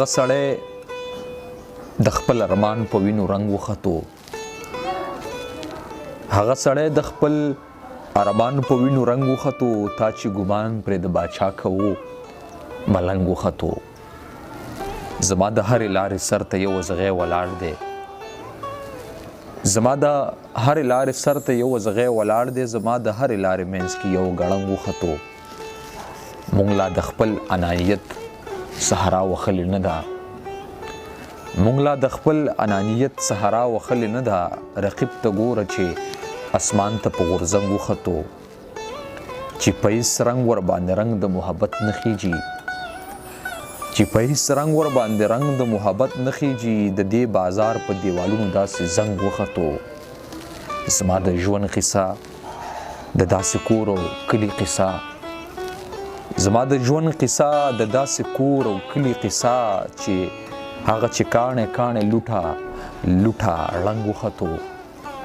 هغه سړی د خپل ارمان په وینو رنګ وختو. هغه سړی د خپل ارمان په وینو رنګ وختو. تا چې ګمان پرې د باچا کوو ملنګ وختو. زما د هرې لارې سر ته یو زغی ولاړ دی. زما د هرې لارې سر ته یو زغی ولاړ دی. زما د هرې لارې منځ کې یو ګړنګ وختو. مونږ لا د خپل انانیت صحرا وخلې نه ده. مونږ لا د خپل انانیت صحرا وخلې نه ده. رقیب ته ګوره چې اسمان ته په غورځنګ وختو. چې په هیڅ رنګ ور باندې رنګ د محبت نه خیږي. چې په هیڅ رنګ ور باندې رنګ د محبت نه خیږي. د دې بازار په دیوالونو داسې زنګ وختو. زما د ژوند قصه د داسې کور او کلي قصه. زما د ژوند قصه د داسې کور او کلي قصه چې هغه چې کاڼې کاڼې لوټه ړنګ وختو.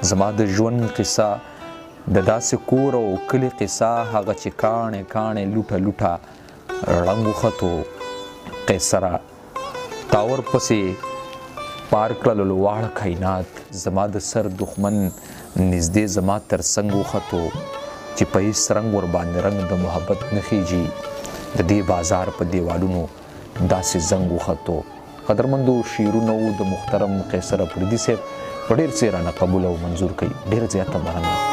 زما د ژوند قصه د داسې کور او کلي قصه هغه چې کاڼې کاڼې لوټه ړنګ وختو. قیصره تا ورپسې پار کړل واړه کائنات. زما د سر دښمن نږدې زما تر څنګ وختو. چې په هیڅ رنګ ور باندې رنګ د محبت نه خیږي. د دې بازار په دیوالونو داسې زنګ وختو. قدرمندو شعرونه د محترم قیصر اپریدي صاحب په ډېر څه رانه قبول او منظور کړي. ډېر زیاته مننه.